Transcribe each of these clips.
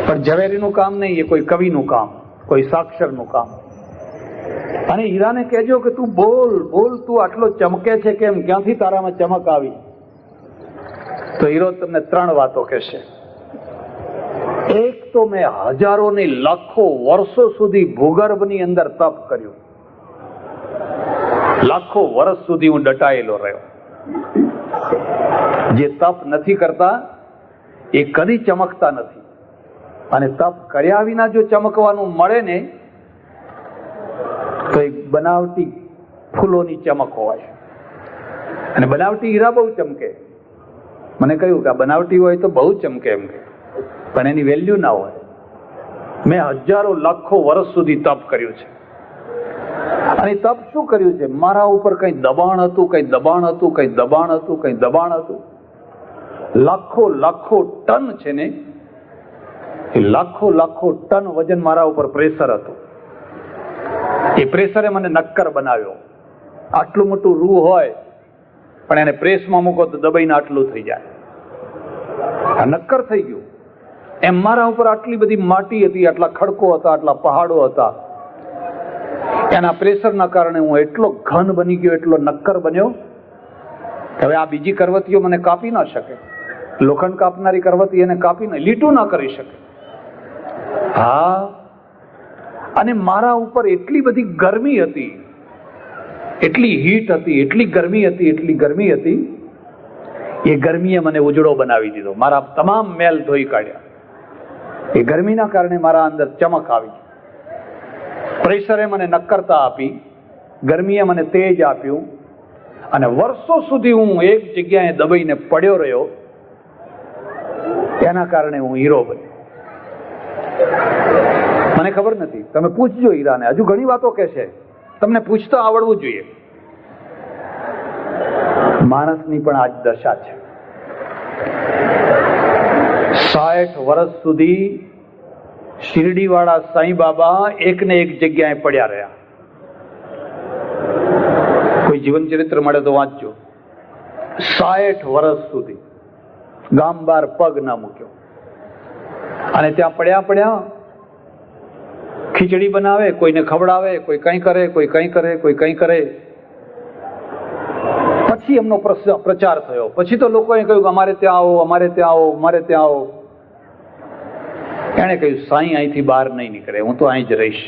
પણ ઝવેરીનું કામ નહીં, એ કોઈ કવિનું કામ, કોઈ સાક્ષરનું કામ. અને હીરાને કહેજો કે તું બોલ બોલ, તું આટલો ચમકે છે કેમ, ક્યાંથી તારામાં ચમક આવી? તો હીરો તમને 3 વાતો કહેશે. એક તો મેં હજારો ને લાખો વર્ષો સુધી ભૂગર્ભની અંદર તપ કર્યું, લાખો વર્ષ સુધી હું દટાયેલો રહ્યો. જે તપ નથી કરતા એ કદી ચમકતા નથી, અને તપ કર્યા વિના જો ચમકવાનું મળે ને તો એક બનાવટી ફૂલોની ચમક હોય. અને બનાવટી હીરા બહુ ચમકે. મને કહ્યું કે આ બનાવટી હોય તો બહુ ચમકે એમ કે, પણ એની વેલ્યુ ના હોય. મેં હજારો લાખો વર્ષ સુધી તપ કર્યું છે. અને તપ શું કર્યું છે? મારા ઉપર કઈ દબાણ હતું, કઈ દબાણ હતું, કઈ દબાણ હતું, કઈ દબાણ હતું. લાખો લાખો ટન છે ને, એ લાખો લાખો ટન વજન મારા ઉપર પ્રેશર હતું. એ પ્રેશરે મને નક્કર બનાવ્યો. આટલું મોટું રૂ હોય પણ એને પ્રેસમાં મૂકો તો દબાઈને આટલું થઈ જાય, આ નક્કર થઈ ગયું. એમ મારા ઉપર આટલી બધી માટી હતી, આટલા ખડકો હતા, આટલા પહાડો હતા. એના પ્રેશરના કારણે હું એટલો ઘન બની ગયો, એટલો નક્કર બન્યો કે હવે આ બીજી કરવતીઓ મને કાપી ના શકે. લોખંડ કાપનારી કરવતી એને કાપી ન, લીટું ના કરી શકે. હા, અને મારા ઉપર એટલી બધી ગરમી હતી, એટલી હીટ હતી, એટલી ગરમી હતી, એટલી ગરમી હતી. એ ગરમીએ મને ઉજળો બનાવી દીધો, મારા તમામ મેલ ધોઈ કાઢ્યા. એ ગરમીના કારણે મારા અંદર ચમક આવી. પ્રેશરે મને નક્કરતા આપી, ગરમીએ મને તેજ આપ્યું, અને વર્ષો સુધી હું એક જગ્યાએ દબાઈને પડ્યો રહ્યો. એના કારણે હું હીરો બન્યો. મને ખબર નથી, તમે પૂછજો હીરાને, હજુ ઘણી વાતો કહેશે. તમને પૂછતા આવડવું જોઈએ. માણસની પણ આ જ દશા છે. 60 વર્ષ સુધી શિરડી વાળા સાંઈ બાબા એક ને એક જગ્યાએ પડ્યા રહ્યા. કોઈ જીવન ચરિત્ર મળે તો વાંચજો. 60 વર્ષ સુધી ગામ બહાર પગ ના મૂક્યો, અને ત્યાં પડ્યા પડ્યા ખીચડી બનાવે, કોઈને ખવડાવે, કોઈ કંઈ કરે, કોઈ કંઈ કરે, કોઈ કંઈ કરે. પછી એમનો પ્રચાર થયો. પછી તો લોકોએ કહ્યું કે અમારે ત્યાં આવો, અમારે ત્યાં આવો, અમારે ત્યાં આવો. એણે કહ્યું સાંઈ અહીંથી બહાર નહીં નીકળે, હું તો અહીં જ રહીશ.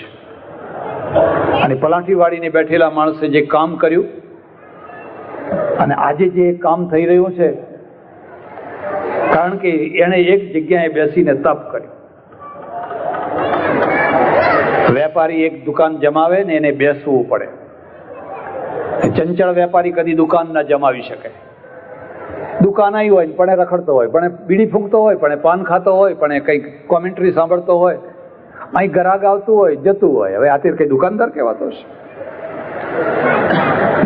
અને પલાઠી વાળીને બેઠેલા માણસે જે કામ કર્યું, અને આજે જે કામ થઈ રહ્યું છે, કારણ કે એણે એક જગ્યાએ બેસીને તપ કર્યું. વેપારી એક દુકાન જમાવે ને એને બેસવું પડે. ચંચળ વેપારી કદી દુકાન ના જમાવી શકે. દુકાન આવી હોય પણ રખડતો હોય, પણ બીડી ફૂંકતો હોય, પણ પાન ખાતો હોય, પણ કંઈક કોમેન્ટ્રી સાંભળતો હોય, અહીં ગ્રાહક આવતું હોય, જતું હોય. હવે આથી કઈ દુકાનદાર કહેવાતો છે?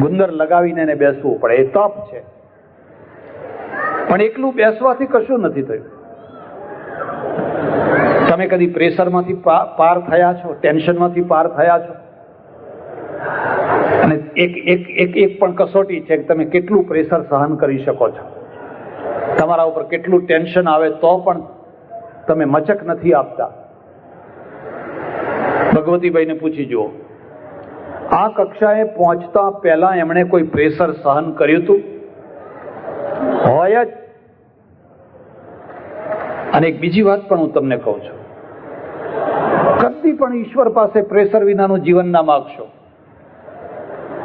ગુંદર લગાવીને એને બેસવું પડે. એ તપ છે. પણ એકલું બેસવાથી કશું નથી થયું. તમે કદી પ્રેશરમાંથી પાર થયા છો? ટેન્શનમાંથી પાર થયા છો? અને એક પણ કસોટી છે કે તમે કેટલું પ્રેશર સહન કરી શકો છો. તમારા ઉપર કેટલું ટેન્શન આવે તો પણ તમે મચક નથી આપતા. ભગવતીભાઈને પૂછી જુઓ, આ કક્ષાએ પહોંચતા પહેલા એમણે કોઈ પ્રેશર સહન કર્યું હતું? હોય જ. અને એક બીજી વાત પણ હું તમને કહું છું, કદી પણ ઈશ્વર પાસે પ્રેશર વિનાનું જીવન ના માગશો.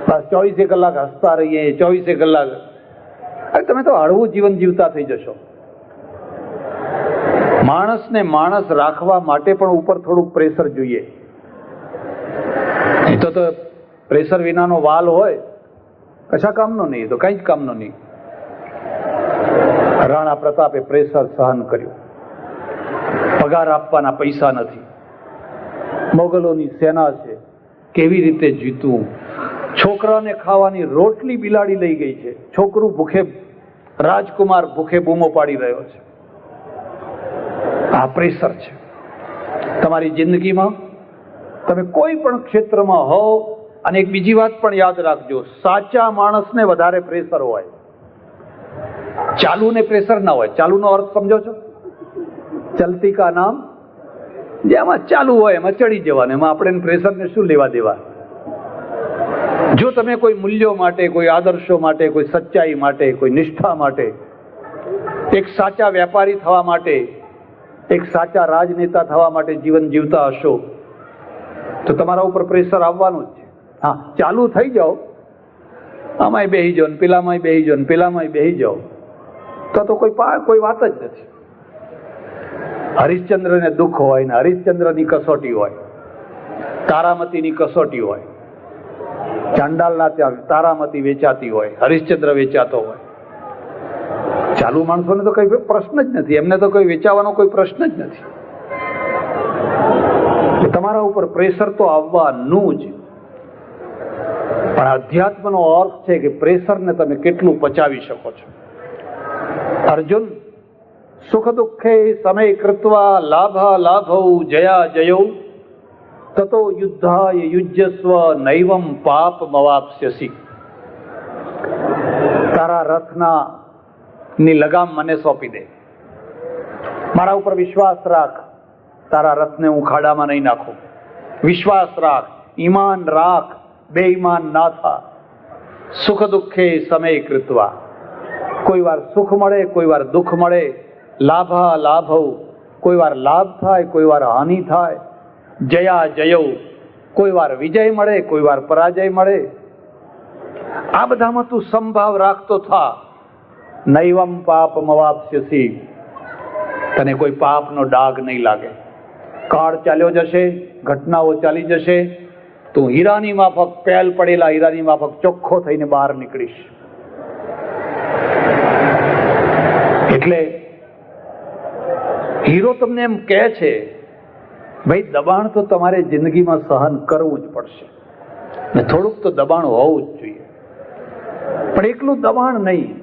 બસ 24 કલાક હસતા રહીએ, 24 કલાક. અરે તમે તો હળવું જીવન જીવતા થઈ જશો. માણસને માણસ રાખવા માટે પણ ઉપર થોડુંક પ્રેશર જોઈએ. નહીં તો પ્રેશર વિનાનો વાલ હોય, કશા કામનો નહીં, તો કઈ જ કામનો નહીં. રાણા પ્રતાપે પ્રેશર સહન કર્યું. પગાર આપવાના પૈસા નથી, મોગલોની સેના છે, કેવી રીતે જીતવું? છોકરાને ખાવાની રોટલી બિલાડી લઈ ગઈ છે, છોકરું ભૂખે, રાજકુમાર ભૂખે બૂમો પાડી રહ્યો છે. આ પ્રેશર છે. તમારી જિંદગીમાં તમે કોઈ પણ ક્ષેત્રમાં હો. અને એક બીજી વાત પણ યાદ રાખજો, સાચા માણસને વધારે પ્રેશર હોય, ચાલુને પ્રેશર ના હોય. ચાલુનો અર્થ સમજો છો? ચલતી કા નામ જેમાં ચાલુ હોય એમાં ચડી જવાનું, એમાં આપણે પ્રેશરને શું લેવા દેવા. જો તમે કોઈ મૂલ્યો માટે, કોઈ આદર્શો માટે, કોઈ સચ્ચાઈ માટે, કોઈ નિષ્ઠા માટે, એક સાચા વેપારી થવા માટે, એક સાચા રાજનેતા થવા માટે જીવન જીવતા હશો તો તમારા ઉપર પ્રેશર આવવાનું જ છે. હા, ચાલુ થઈ જાઓ, આમાંય બેસી જાઓ ને પેલામાંય બેસી જાઓ ને પેલામાંય બેસી જાઓ તો કોઈ વાત જ નથી. હરિશ્ચંદ્રને દુઃખ હોય ને હરિશ્ચંદ્રની કસોટી હોય, તારામતીની કસોટી હોય, ચાંડાલના ત્યાં તારામતી વેચાતી હોય, હરિશ્ચંદ્ર વેચાતો હોય. ચાલુ માણસોને તો કઈ પ્રશ્ન જ નથી, એમને તો કોઈ વેચાવાનો કોઈ પ્રશ્ન જ નથી. તમારા ઉપર પ્રેશર તો આવવાનું જ. પણ અધ્યાત્મનો અર્થ છે કે પ્રેશરને તમે કેટલું પચાવી શકો છો. અર્જુન, સુખ દુઃખે સમય કૃત્વા લાભા લાભૌ જયા જયૌ તતો યુદ્ધાય યુજ્યસ્વ નૈવમ પાપ મવાપ્સ્યસી. તારા રથના ની લગામ મને સોંપી દે, મારા ઉપર વિશ્વાસ રાખ, તારા રથને હું ખાડામાં નહીં નાખું. વિશ્વાસ રાખ, ઈમાન રાખ, બેઈમાન ના થા. સુખ દુઃખે સમય કૃત્વા. કોઈ વાર સુખ મળે, કોઈ વાર દુઃખ મળે. લાભા લાભૌ, કોઈ વાર લાભ થાય, કોઈ વાર હાનિ થાય. જયા જયૌ, કોઈ વાર વિજય મળે, કોઈ વાર પરાજય મળે. આ બધામાં તું સંભાવ રાખતો થા. નૈવમ પાપ મવાપ્સ્યસી. તને કોઈ પાપનો ડાઘ નહીં લાગે. કાળ ચાલ્યો જશે, ઘટનાઓ ચાલી જશે, તું હીરાની માફક, પેલ પડેલા હીરાની માફક ચોખ્ખો થઈને બહાર નીકળીશ. એટલે હીરો તમને એમ કહે છે, ભાઈ દબાણ તો તમારે જિંદગીમાં સહન કરવું જ પડશે ને થોડુંક તો દબાણ હોવું જ જોઈએ. પણ એટલું દબાણ નહીં,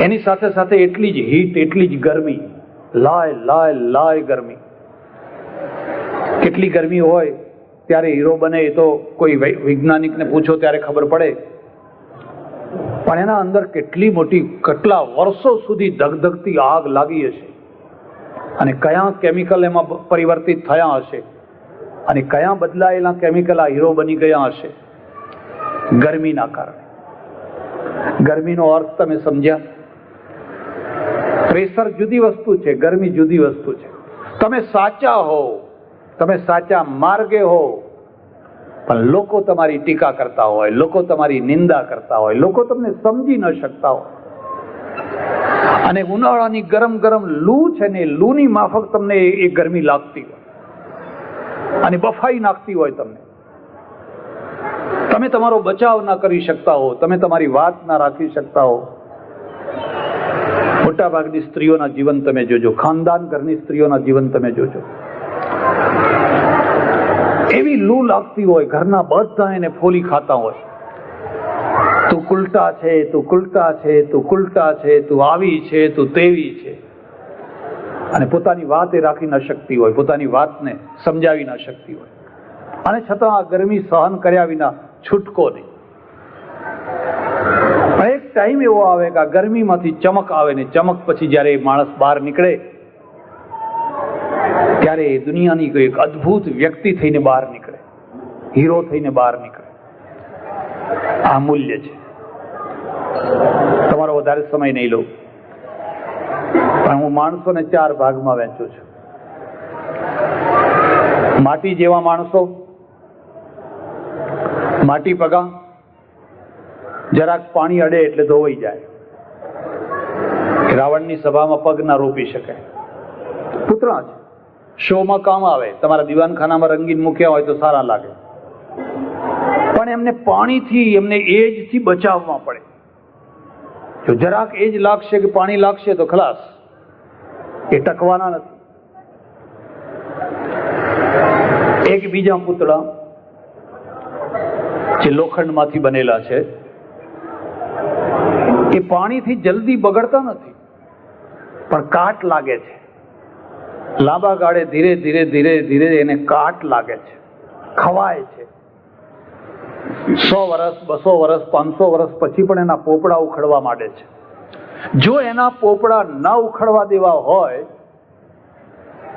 એની સાથે સાથે એટલી જ હીટ, એટલી જ ગરમી, લાય લાય લાય ગરમી. કેટલી ગરમી હોય ત્યારે હીરો બને એ તો કોઈ વૈજ્ઞાનિકને પૂછો ત્યારે ખબર પડે. પણ એના અંદર કેટલી મોટી, કેટલા વર્ષો સુધી ધગધગતી આગ લાગી હશે અને કયા કેમિકલ એમાં પરિવર્તિત થયા હશે અને કયા બદલાયેલા કેમિકલ આ હીરો બની ગયા હશે ગરમીના કારણે. ગરમીનો અર્થ તમે સમજ્યા? પ્રેશર જુદી વસ્તુ છે, ગરમી જુદી વસ્તુ છે. તમે સાચા હો, તમે સાચા માર્ગે હો, પણ લોકો તમારી ટીકા કરતા હોય, લોકો તમારી નિંદા કરતા હોય, લોકો તમને સમજી ન શકતા હોય અને ઉનાળાની ગરમ ગરમ લૂ છે ને, લૂની માફક તમને એ ગરમી લાગતી હોય અને બફાઈ નાખતી હોય તમને. તમે તમારો બચાવ ના કરી શકતા હો, તમે તમારી વાત ના રાખી શકતા હો. મોટા ભાગની સ્ત્રીઓના જીવન તમે જોજો, ખાનદાન ઘરની સ્ત્રીઓના જીવન તમે જોજો. એવી લૂ લાગતી હોય, ઘરના બધા એને ફોલી ખાતા હોય. તું કુલટા છે, તું કુલટા છે, તું કુલટા છે, તું આવી છે, તું તેવી છે. અને પોતાની વાત એ રાખી ન શકતી હોય, પોતાની વાતને સમજાવી ન શકતી હોય અને છતાં આ ગરમી સહન કર્યા વિના છૂટકો નહીં. પણ એક ટાઈમ એવો આવે કે આ ગરમીમાંથી ચમક આવે ને ચમક પછી જ્યારે એ માણસ બહાર નીકળે ત્યારે દુનિયાની કોઈ એક અદ્ભુત વ્યક્તિ થઈને બહાર નીકળે, હીરો થઈને બહાર નીકળે. આ મૂલ્ય છે. તમારો વધારે સમય નહીં લઉં, પણ હું માણસોને 4 ભાગમાં વહેંચું છું. માટી જેવા માણસો, માટી પગા, જરાક પાણી અડે એટલે ધોવાઈ જાય. રાવણની સભામાં પગ ના રોપી શકે. પૂતળા છે, શોમાં કામ આવે, તમારા દીવાનખાનામાં રંગીન મૂક્યા હોય તો સારા લાગે, પણ એમને પાણીથી, એમને એજથી બચાવવા પડે. જો જરાક એજ લાગશે કે પાણી લાગશે તો ખલાસ, એ ટકવાના નથી. એક બીજા પૂતળા જે લોખંડમાંથી બનેલા છે, એ પાણીથી જલ્દી બગડતા નથી, પણ કાટ લાગે છે. લાંબા ગાળે ધીરે ધીરે ધીરે ધીરે એને કાટ લાગે છે, ખવાય છે. 100 વર્ષ, 200 વર્ષ, 500 વર્ષ પછી પણ એના પોપડા ઉખડવા માંડે છે. જો એના પોપડા ન ઉખડવા દેવા હોય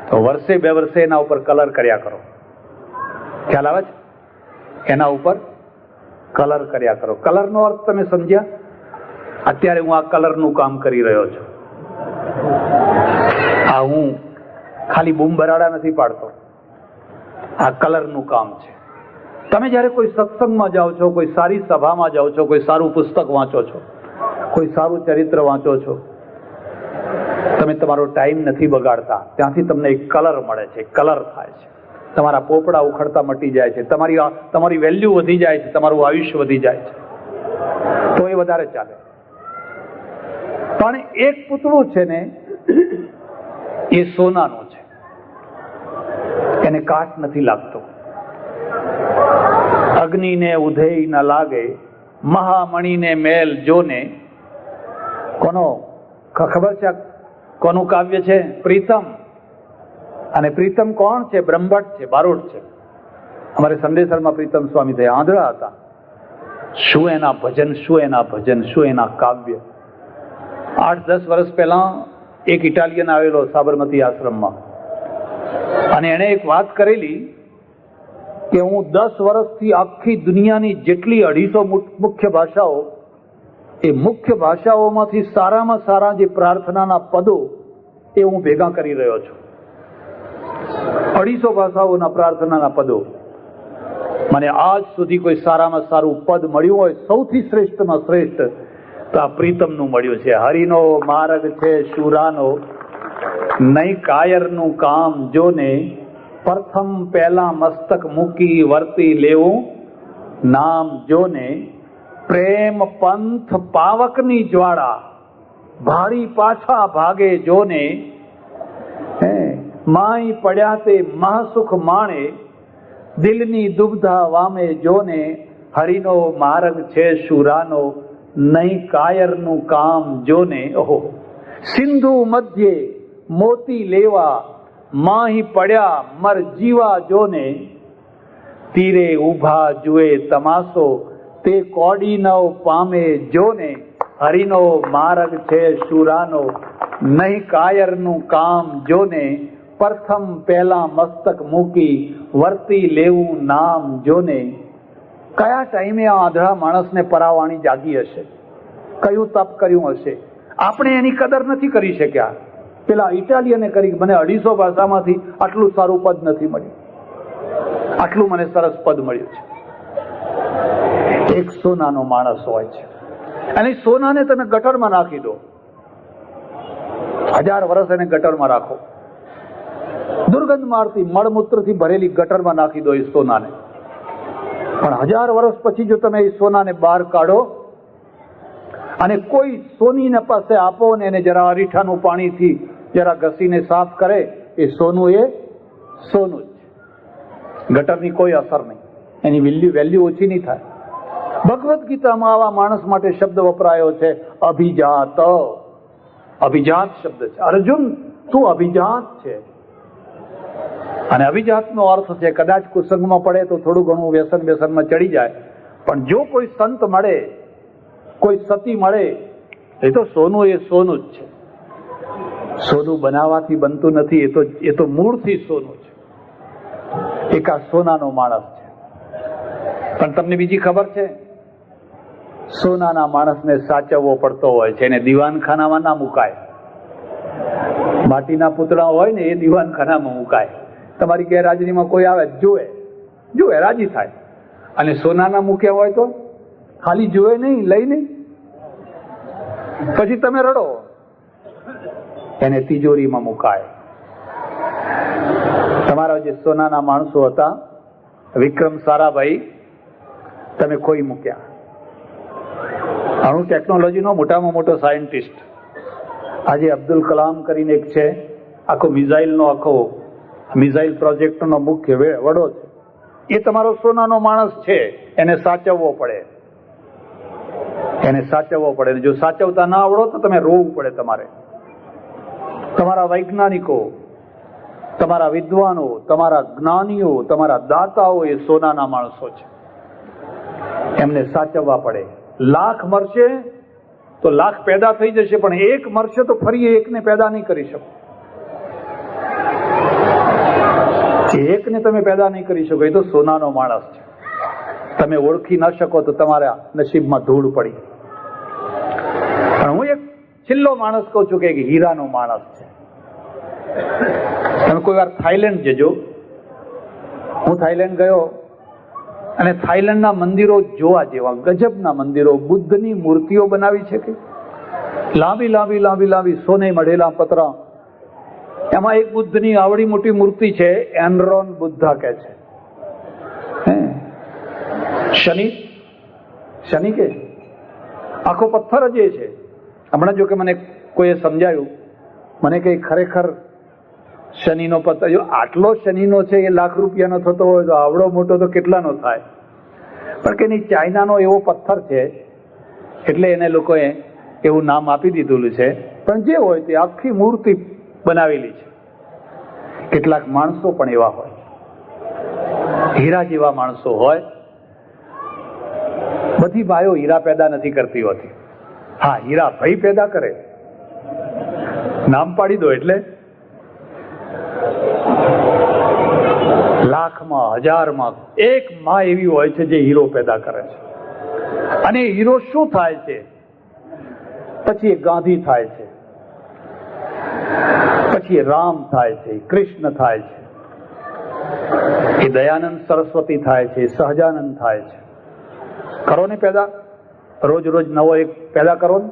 તો વર્ષે 2 વર્ષે એના ઉપર કલર કર્યા કરો. ખ્યાલ આવે છે? એના ઉપર કલર કર્યા કરો. કલરનો અર્થ તમે સમજ્યા? અત્યારે હું આ કલરનું કામ કરી રહ્યો છું. આ હું ખાલી બૂમ બરાડા નથી પાડતો, આ કલરનું કામ છે. તમે જ્યારે કોઈ સત્સંગમાં જાઓ છો, કોઈ સારી સભામાં જાઓ છો, કોઈ સારું પુસ્તક વાંચો છો, કોઈ સારું ચરિત્ર વાંચો છો, તમે તમારો ટાઈમ નથી બગાડતા. ત્યાંથી તમને એક કલર મળે છે, કલર થાય છે. તમારા પોપડા ઉખડતા મટી જાય છે, તમારી વેલ્યુ વધી જાય છે, તમારું આયુષ્ય વધી જાય છે. તો એ વધારે ચાલે. પણ એક પૂતળું છે ને, એ સોનાનું છે, એને કાટ નથી લાગતો. અગ્નિને ઉધેય ન લાગે, મહામણીને મેલ જોને. કોનો ખબર છે? કોનું કાવ્ય છે? પ્રીતમ. અને પ્રીતમ કોણ છે? બ્રહ્મભટ્ટ છે, બારોટ છે. અમારે સંદેશરમાં પ્રીતમ સ્વામી થયા, આંધળા હતા. શું એના ભજન, શું એના ભજન, શું એના કાવ્ય. 8-10 વર્ષ પહેલા એક ઇટાલિયન આવેલો સાબરમતી આશ્રમમાં, અને એણે એક વાત કરેલી કે હું 10 વર્ષથી આખી દુનિયાની જેટલી 250 મુખ્ય ભાષાઓ, એ મુખ્ય ભાષાઓમાંથી સારામાં સારા જે પ્રાર્થનાના પદો એ હું ભેગા કરી રહ્યો છું. 250 ભાષાઓના પ્રાર્થનાના પદો. મને આજ સુધી કોઈ સારામાં સારું પદ મળ્યું હોય, સૌથી શ્રેષ્ઠમાં શ્રેષ્ઠ, તો આ પ્રીતમનું મળ્યું છે. હરિનો માર્ગ છે શુરાનો, નહીં કાયરનું કામ જોને. પ્રથમ પહેલા મસ્તક મૂકી વર્તી લેવું નામ જોને. પ્રેમ પંથ પાવકની જ્વાળા, ભારી પાછા ભાગે જોને. માય પડ્યા તે મહાસુખ માણે, દિલની દુબધા વામે જોને. હરિનો માર્ગ છે શુરાનો, નહીં કાયરનું કામ જોને. ઓહો! સિંધુ મધ્યે મોતી લેવા, માહી પડ્યા મર જીવા જોને. તીરે ઉભા જુએ તમાસો, તે કોડી નવ પામે જોને. હરિનો માર્ગ છે શુરાનો, નહીં કાયરનું કામ જોને. પ્રથમ પહેલા મસ્તક મૂકી વર્તી લેવું નામ જોને. કયા ટાઈમે આ આંધળા માણસને પરાવાણી જાગી હશે? કયું તપ કર્યું હશે? આપણે એની કદર નથી કરી શક્યા. પેલા ઇટાલિયને કરી. મને 250 ભાષામાંથી આટલું સારું પદ નથી મળ્યું, આટલું મને સરસ પદ મળ્યું છે. એક સોનાનો માણસ હોય છે, અને સોનાને તમે ગટરમાં નાખી દો, 1000 વર્ષ એને ગટરમાં રાખો, દુર્ગંધ મારતી મળમૂત્રથી ભરેલી ગટરમાં નાખી દો એ સોનાને. પણ 1000 વર્ષ પછી જો તમે એ સોનાને બહાર કાઢો અને કોઈ સોનીને પાસે આપો ને એને જરા અરીઠાનું પાણીથી જરા ઘસીને સાફ કરે, એ સોનું જ છે. ગટરની કોઈ અસર નહીં, એની વેલ્યુ ઓછી નહીં થાય. ભગવદ્ ગીતામાં આવા માણસ માટે શબ્દ વપરાયો છે, અભિજાત. અભિજાત શબ્દ છે. અર્જુન, તું અભિજાત છે. અને અભિજાતનો અર્થ છે, કદાચ કુસંગમાં પડે તો થોડું ઘણું વ્યસનમાં ચડી જાય, પણ જો કોઈ સંત મળે, કોઈ સતી મળે, એ તો સોનું, એ સોનું જ છે. સોનું બનાવવાથી બનતું નથી, એ તો મૂળથી સોનું છે. એક આ સોનાનો માણસ છે. પણ તમને બીજી ખબર છે? સોનાના માણસને સાચવવો પડતો હોય છે, એને દીવાનખાનામાં ના મુકાય. માટીના પૂતળા હોય ને, એ દીવાનખાનામાં મુકાય. તમારી ગેરહાજરીમાં કોઈ આવે, જુએ રાજી થાય. અને સોનાના મૂક્યા હોય તો ખાલી જુએ નહીં, લઈ નહીં, પછી તમે રડો. એને તિજોરીમાં મુકાય. તમારા જે સોનાના માણસો હતા, વિક્રમ સારાભાઈ, તમે ખોઈ મૂક્યા. અણુ ટેકનોલોજીનો મોટામાં મોટો સાયન્ટિસ્ટ. આજે અબ્દુલ કલામ કરીને એક છે, આખો મિસાઇલ પ્રોજેક્ટનો મુખ્ય વડો છે. એ તમારો સોનાનો માણસ છે, એને સાચવવો પડે. જો સાચવતા ના આવડો તો તમે રોવું પડે. તમારા વૈજ્ઞાનિકો, તમારા વિદ્વાનો, તમારા જ્ઞાનીઓ, તમારા દાતાઓ એ સોનાના માણસો છે. એમને સાચવવા પડે. 1,00,000 મરશે તો 1,00,000 પેદા થઈ જશે, પણ એક મરશે તો ફરી એકને પેદા નહીં કરી શકો. એકને તમે પેદા નહીં કરી શકો, એ તો સોનાનો માણસ છે. તમે ઓળખી ન શકો તો તમારા નસીબમાં ધૂળ પડી. પણ હું એક છેલ્લો માણસ કહું છું કે હીરાનો માણસ છે. તમે કોઈ વાર થાઈલેન્ડ જજો. હું થાઈલેન્ડ ગયો અને થાઈલેન્ડના મંદિરો જોવા જેવા, ગજબના મંદિરો. બુદ્ધની મૂર્તિઓ બનાવી છે કે લાંબી લાંબી લાંબી લાંબી સોને મઢેલા પતરા. એમાં એક બુદ્ધની આવડી મોટી મૂર્તિ છે, એનરોન બુદ્ધા કે છે. શનિ કે આખો પથ્થર જ એ છે. હમણાં જો કે મને કોઈએ સમજાયું, મને કે ખરેખર શનિનો પથ્થર જો આટલો શનિનો છે એ લાખ રૂપિયાનો થતો હોય તો આવડો મોટો તો કેટલાનો થાય? પણ કે નહીં, ચાઇનાનો એવો પથ્થર છે એટલે એને લોકોએ એવું નામ આપી દીધું છે. પણ જે હોય તે આખી મૂર્તિ બનાવેલી છે. કેટલાક માણસો પણ એવા હોય, હીરા જેવા માણસો હોય. બધી બાયો હીરા પેદા નથી કરતી હોતી. હા, હીરા ભાઈ પેદા કરે, નામ પાડી દો એટલે લાખમાં, હજારમાં એક માં એવી હોય છે જે હીરો પેદા કરે છે. અને હીરો શું થાય છે? પછી એ ગાંધી થાય છે, પછી એ રામ થાય છે, કૃષ્ણ થાય છે, એ દયાનંદ સરસ્વતી થાય છે, સહજાનંદ થાય છે. કરો ને પેદા, રોજ રોજ નવો એક પેદા કરો ને.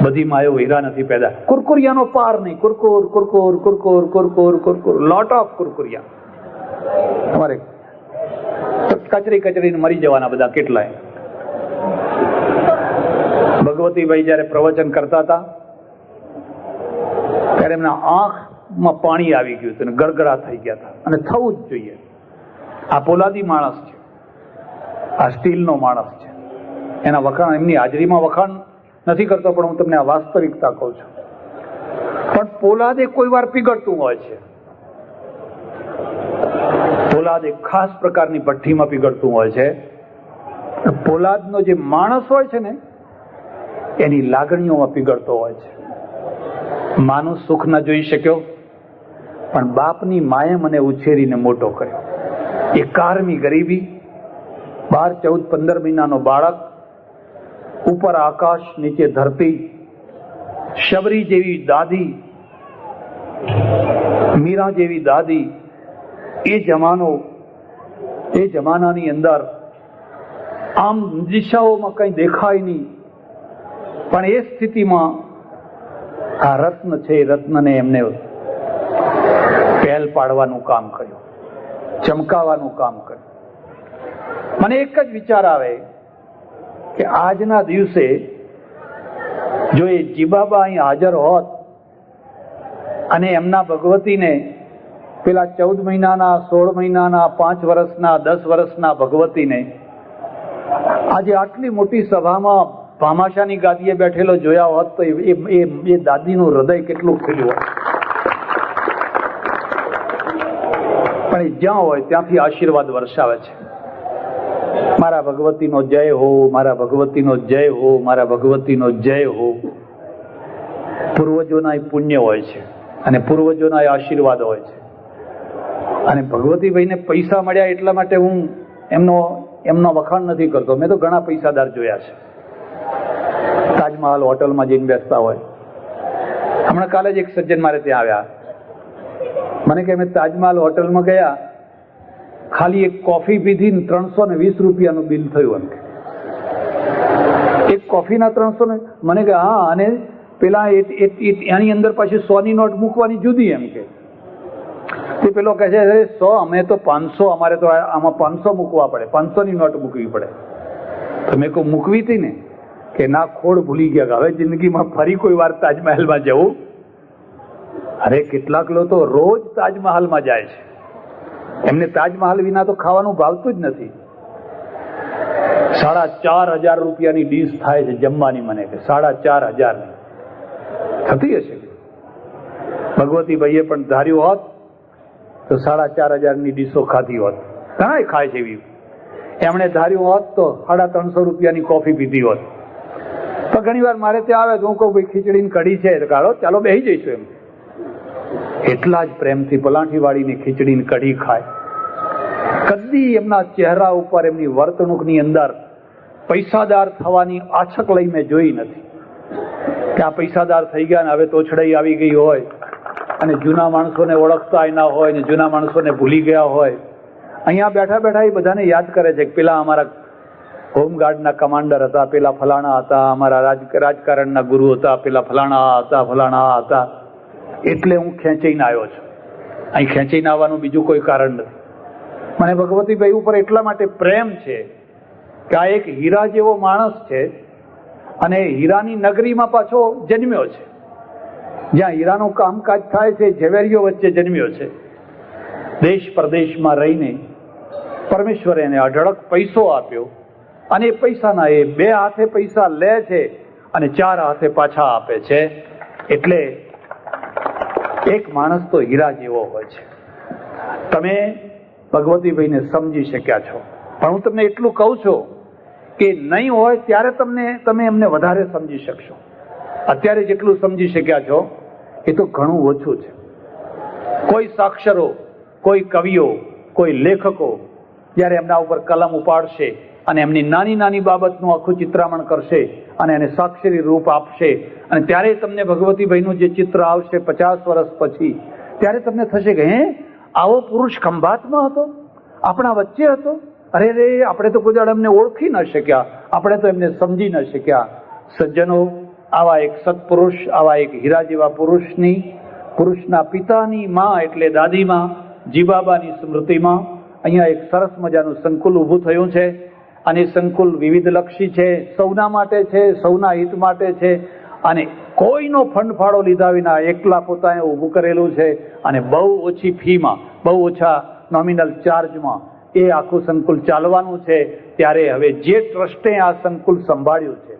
બધી માયો હીરા નથી પેદા. કુરકુરિયાનો પાર નહીં. કુરકુર કુરકુર કુરકુર કુરકુર કુરકુર, લોટ ઓફ કુરકુરિયા. તમારે કચરી કચરીને મરી જવાના બધા કેટલાય. ભગવતીભાઈ જયારે પ્રવચન કરતા હતા ત્યારે એમના આંખમાં પાણી આવી ગયું હતું, ગરગડા થઈ ગયા હતા. અને થવું જ જોઈએ. આ પોલાદી માણસ છે, આ સ્ટીલનો માણસ છે. એના વખાણ, એમની હાજરીમાં વખાણ નથી કરતો, પણ હું તમને આ વાસ્તવિકતા કહું છું. પણ પોલાદ એ કોઈ વાર પીગળતું હોય છે. પોલાદ એક ખાસ પ્રકારની ભઠ્ઠીમાં પીગળતું હોય છે. પોલાદનો જે માણસ હોય છે ને એની લાગણીઓમાં પીગળતો હોય છે. માનું સુખ ન જોઈ શક્યો, પણ બાપની માએ મને ઉછેરીને મોટો કર્યો. એ કારમી ગરીબી, 12, 14, 15 મહિનાનો બાળક, ઉપર આકાશ નીચે ધરતી, શબરી જેવી દાદી, મીરા જેવી દાદી. એ જમાનાની અંદર આમ દિશાઓમાં કઈ દેખાય નહીં, પણ એ સ્થિતિમાં આ રત્ન છે, એ રત્નને એમને પહેલ પાડવાનું કામ કર્યું, ચમકાવવાનું કામ કર્યું. મને એક જ વિચાર આવે કે આજના દિવસે જો એ જીબાબા અહીં હાજર હોત અને એમના ભગવતીને પેલા 14 મહિનાના, 16 મહિનાના, 5 વર્ષના, 10 વર્ષના ભગવતીને આજે આટલી મોટી સભામાં ભામાશાની ગાદીએ બેઠેલો જોયા હોત તો એ દાદીનું હૃદય કેટલું ખીલ્યું હોત. પણ એ જ્યાં હોય ત્યાંથી આશીર્વાદ વરસાવે છે. મારા ભગવતીનો જય હો, મારા ભગવતીનો જય હો, મારા ભગવતીનો જય હો. પૂર્વજોના પુણ્ય હોય છે અને પૂર્વજોના આશીર્વાદ હોય છે. અને ભગવતીભાઈને પૈસા મળ્યા એટલા માટે હું એમનો વખાણ નથી કરતો. મેં તો ઘણા પૈસાદાર જોયા છે, તાજમહાલ હોટલમાં જઈને બેસતા હોય. હમણાં કાલે જ એક સજ્જન મારે ત્યાં આવ્યા, મને કે અમે તાજમહાલ હોટલમાં ગયા, ખાલી એક કોફી પીધી ને 320 રૂપિયાનું બિલ થયું. એમ એક કોફીના 300 ને. મને કે હા, અને પેલા એની અંદર પાછી 100ની નોટ મૂકવાની જુદી. એમ કે તે પેલો કહે છે 100, અમે તો 500, અમારે તો આમાં 500 મૂકવા પડે, 500ની નોટ મૂકવી પડે. તો મેં કહું મૂકવી હતી ને, કે ના, ખોડ ભૂલી ગયા, હવે જિંદગીમાં ફરી કોઈ વાર તાજમહાલમાં જવું. અરે કેટલાક લોકો રોજ તાજમહાલમાં જાય છે, એમને તાજમહાલ વિના તો ખાવાનું ભાવતું જ નથી. 4,500 રૂપિયાની ડીશ થાય છે જમવાની. મને કે 4,500 થતી હશે. ભગવતીભાઈએ પણ ધાર્યું હોત તો 4,500ની ડીશો ખાધી હોત. ઘણા ખાય છે એવી. એમણે ધાર્યું હોત તો 350 રૂપિયાની કોફી પીધી હોત. તો ઘણી વાર મારે ત્યાં આવે તો હું કહું ભાઈ ખીચડીની કઢી છે, તો ચાલો બેસી જઈશું. એમ એટલા જ પ્રેમથી પલાઠી વાળીને ખીચડીની કઢી ખાય. કદી એમના ચહેરા ઉપર, એમની વર્તણૂકની અંદર પૈસાદાર થવાની આછક લઈ મેં જોઈ નથી કે આ પૈસાદાર થઈ ગયા ને હવે તોછડાઈ આવી ગઈ હોય અને જૂના માણસોને ઓળખતા ના હોય ને જૂના માણસોને ભૂલી ગયા હોય. અહીંયા બેઠા બેઠા એ બધાને યાદ કરે છે કે પેલા અમારા હોમગાર્ડના કમાન્ડર હતા, પેલા ફલાણા હતા, અમારા રાજકારણના ગુરુ હતા, પેલા ફલાણા હતા, ફલાણા હતા. એટલે હું ખેંચીને આવ્યો છું. અહીં ખેંચીને આવવાનું બીજું કોઈ કારણ નથી. મને ભગવતીભાઈ ઉપર એટલા માટે પ્રેમ છે કે આ એક હીરા જેવો માણસ છે અને હીરાની નગરીમાં પાછો જન્મ્યો છે, જ્યાં હીરાનું કામકાજ થાય છે, ઝવેરીઓ વચ્ચે જન્મ્યો છે. દેશ પરદેશમાં રહીને પરમેશ્વરે એને અઢળક પૈસો આપ્યો અને એ પૈસાના એ 2 હાથે પૈસા લે છે અને 4 હાથે પાછા આપે છે. એટલે એક માણસ તો હીરા જેવો હોય છે. તમે ભગવતીભાઈને સમજી શક્યા છો, પણ હું તમને એટલું કહું છું કે નહીં હોય ત્યારે તમે એમને વધારે સમજી શકશો. અત્યારે જેટલું સમજી શક્યા છો એ તો ઘણું ઓછું છે. કોઈ સાક્ષરો, કોઈ કવિઓ, કોઈ લેખકો જ્યારે એમના ઉપર કલમ ઉપાડશે અને એમની નાની નાની બાબતનું આખું ચિત્રામણ કરશે અને એને સાક્ષરી રૂપ આપશે અને ત્યારે તમને ભગવતીભાઈનું જે ચિત્ર આવશે 50 વર્ષ પછી, ત્યારે તમને થશે કે હે, આવો પુરુષ ખંભાતમાં હતો, આપણા વચ્ચે હતો. અરે રે, આપણે તો કોઈ દાડો એમને ઓળખી ન શક્યા, આપણે તો એમને સમજી ન શક્યા. સજ્જનો, આવા એક સત્પુરુષ, આવા એક હીરા જેવા પુરુષના પિતાની માં એટલે દાદીમાં જીબાબાની સ્મૃતિમાં અહીંયા એક સરસ મજાનું સંકુલ ઊભું થયું છે. અને સંકુલ વિવિધલક્ષી છે, સૌના માટે છે, સૌના હિત માટે છે અને કોઈનો ફંડફાળો લીધા વિના એકલા પોતાએ ઊભું કરેલું છે અને બહુ ઓછી ફીમાં, બહુ ઓછા નોમિનલ ચાર્જમાં એ આખું સંકુલ ચાલવાનું છે. ત્યારે હવે જે ટ્રસ્ટે આ સંકુલ સંભાળ્યું છે,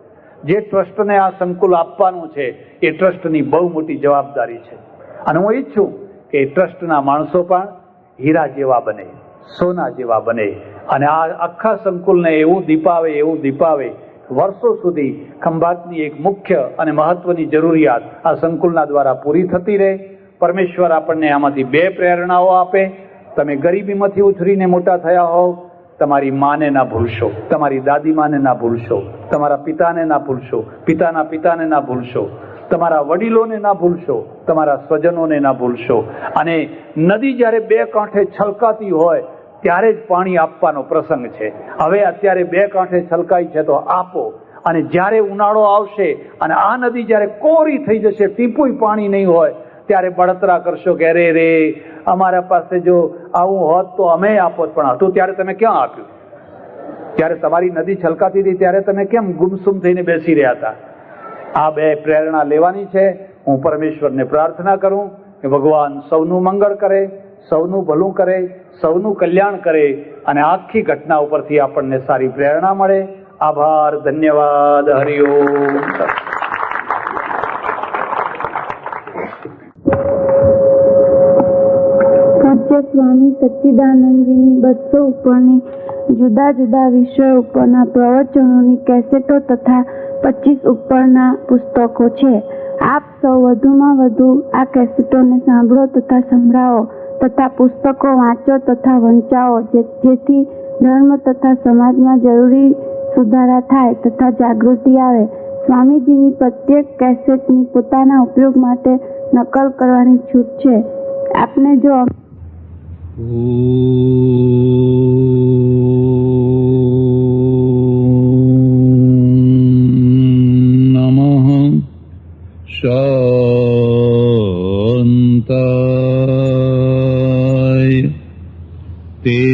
જે ટ્રસ્ટને આ સંકુલ આપવાનું છે, એ ટ્રસ્ટની બહુ મોટી જવાબદારી છે. અને હું ઈચ્છું કે ટ્રસ્ટના માણસો પણ હીરા જેવા બને, સોના જેવા બને અને આ આખા સંકુલને એવું દીપાવે વર્ષો સુધી ખંભાતની એક મુખ્ય અને મહત્વની જરૂરિયાત આ સંકુલના દ્વારા પૂરી થતી રહે. પરમેશ્વર આપણને આમાંથી 2 પ્રેરણાઓ આપે. તમે ગરીબીમાંથી ઉછરીને મોટા થયા હોવ, તમારી માને ના ભૂલશો, તમારી દાદી માને ના ભૂલશો, તમારા પિતાને ના ભૂલશો, પિતાના પિતાને ના ભૂલશો, તમારા વડીલોને ના ભૂલશો, તમારા સ્વજનોને ના ભૂલશો. અને નદી જ્યારે 2 કાંઠે છલકાતી હોય ત્યારે જ પાણી આપવાનો પ્રસંગ છે. હવે અત્યારે 2 કાંઠે છલકાઈ છે તો આપો, અને જ્યારે ઉનાળો આવશે અને આ નદી જ્યારે કોરી થઈ જશે, ટીપુય પાણી નહીં હોય, ત્યારે બળતરા કરશો કે અરે રે, અમારા પાસે જો આવું હોત તો અમે આપોત, પણ હતું ત્યારે તમે ક્યાં આપ્યું? ત્યારે તમારી નદી છલકાતી હતી ત્યારે તમે કેમ ગુમસુમ થઈને બેસી રહ્યા હતા? આ 2 પ્રેરણા લેવાની છે. હું પરમેશ્વરને પ્રાર્થના કરું કે ભગવાન સૌનું મંગળ કરે, સૌનું ભલું કરે, સૌનું કલ્યાણ કરે અને આખી ઘટના ઉપરથી આપણને સારી પ્રેરણા મળે. આભાર, ધન્યવાદ, હરિઓમ. પૂજ્ય સ્વામી સચ્ચિદાનંદજીની 200 ઉપરની જુદા જુદા વિષયો ઉપરના પ્રવચનોની કેસેટો તથા 25 ઉપરના પુસ્તકો છે. આપ સૌ વધુમાં વધુ આ કેસેટોને સાંભળો તથા સંભળાવો તથા પુસ્તકો વાંચો તથા વંચાવો, જેથી ધર્મ તથા સમાજમાં જરૂરી સુધારા થાય તથા જાગૃતિ આવે. સ્વામીજીની પ્રત્યેક કેસેટની પોતાના ઉપયોગ માટે નકલ કરવાની છૂટ છે. આપને જો નમઃ શાંતાય તેજસે.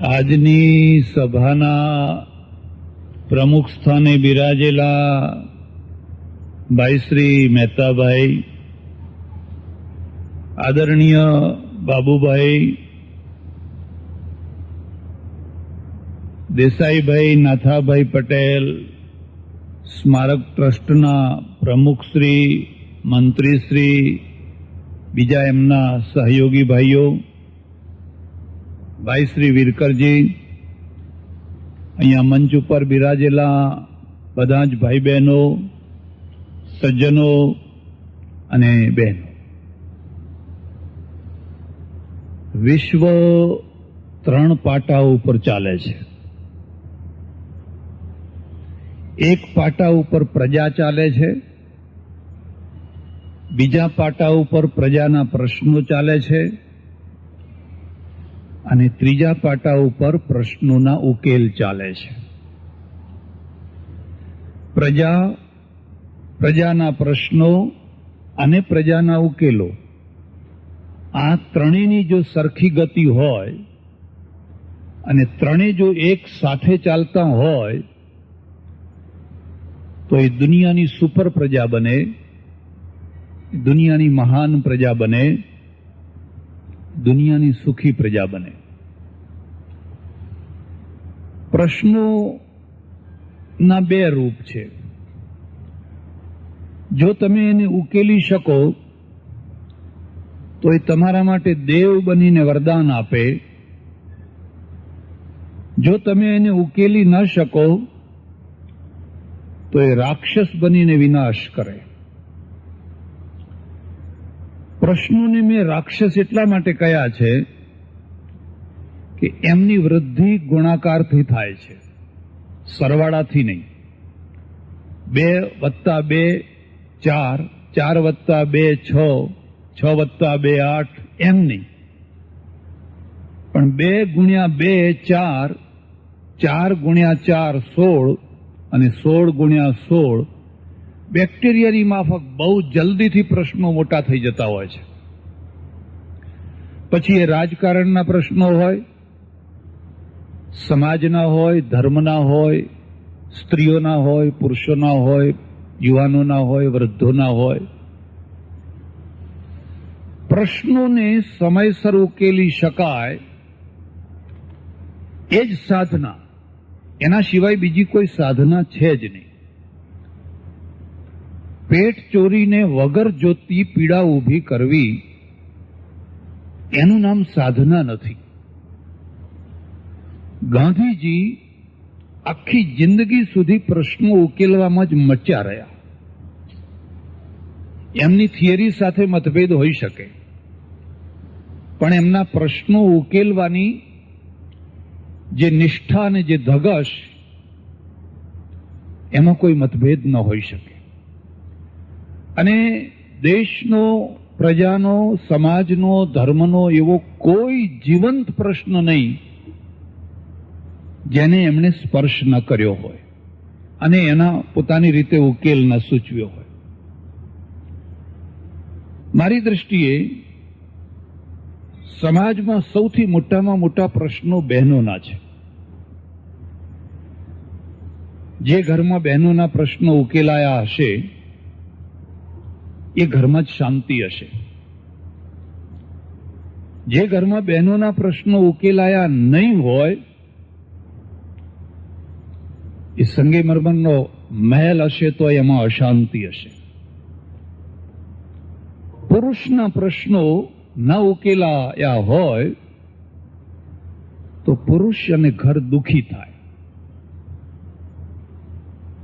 આજની સભાના પ્રમુખ સ્થાને બિરાજેલા ભાઈ શ્રી મહેતાભાઈ, આદરણીય બાબુભાઈ, દેસાઈભાઈ નાથાભાઈ પટેલ, સ્મારક ટ્રસ્ટના પ્રમુખશ્રી, મંત્રીશ્રી, બીજા એમના સહયોગી ભાઈઓ, ભાઈ શ્રી વિરકરજી, અહીંયા મંચ ઉપર બિરાજેલા બધા જ ભાઈ બહેનો, સજ્જનો અને બહેનો, વિશ્વ 3 પાટા ઉપર ચાલે છે. એક પાટા ઉપર પ્રજા ચાલે છે, બીજા પાટા ઉપર પ્રજાના પ્રશ્નો ચાલે છે અને ત્રીજા પાટા ઉપર પ્રશ્નોના ઉકેલ ચાલે છે. પ્રજાના પ્રશ્નો અને પ્રજાના ઉકેલો, આ ત્રણેયની જો સરખી ગતિ હોય અને ત્રણેય જો એક સાથે ચાલતા હોય તો એ દુનિયાની સુપર પ્રજા બને, દુનિયાની મહાન પ્રજા બને, દુનિયાની સુખી પ્રજા બને. પ્રશ્નોના 2 રૂપ છે. જો તમે એને ઉકેલી શકો તો એ તમારા માટે દેવ બનીને વરદાન આપે. જો તમે એને ઉકેલી ન શકો તો એ રાક્ષસ બનીને વિનાશ કરે. પ્રશ્નોને મેં રાક્ષસ એટલા માટે કહ્યા છે કે એમની વૃદ્ધિ ગુણાકારથી થાય છે, સરવાળાથી નહીં. 2 + 2 4, 4 + 2 6, 6 + 2 8 એમ નહીં, પણ 2 × 2 4, 4 × 4 16 અને 16 × 16 બેક્ટેરિયાની માફક બહુ જલ્દીથી પ્રશ્નો મોટા થઈ જતા હોય છે. પછી એ રાજકારણના પ્રશ્નો હોય, સમાજના હોય, ધર્મના હોય, સ્ત્રીઓના હોય, પુરુષોના હોય, યુવાનોના હોય, વૃદ્ધોના હોય. પ્રશ્નોને સમયસર ઉકેલી શકાય એ જ સાધના, એના સિવાય બીજી કોઈ સાધના છે જ નહીં. પેટ ચોરીને વગર જોતી પીડા ઊભી કરવી એનું નામ સાધના નથી. ગાંધીજી આખી જિંદગી સુધી પ્રશ્નો ઉકેલવામાં જ મચ્યા રહ્યા. એમની થિયરી સાથે મતભેદ હોઈ શકે, પણ એમના પ્રશ્નો ઉકેલવાની જે નિષ્ઠા અને જે ધગશ, એમાં કોઈ મતભેદ ન હોઈ શકે. અને દેશનો, પ્રજાનો, સમાજનો, ધર્મનો એવો કોઈ જીવંત પ્રશ્ન નહીં જેને એમણે સ્પર્શ ન કર્યો હોય અને એના પોતાની રીતે ઉકેલ ન સૂચવ્યો હોય. મારી દ્રષ્ટિએ સમાજમાં સૌથી મોટામાં મોટા પ્રશ્નો બહેનોના છે. જે ઘરમાં બહેનોના પ્રશ્નો ઉકેલાયા હશે એ ઘરમાં જ શાંતિ હશે. જે ઘરમાં બહેનોના પ્રશ્નો ઉકેલાયા નહીં હોય એ સંગેમરમરનો મહેલ હશે તો એમાં અશાંતિ હશે. પુરુષના પ્રશ્નો ન ઉકેલાયા હોય તો પુરુષ અને ઘર દુઃખી થાય.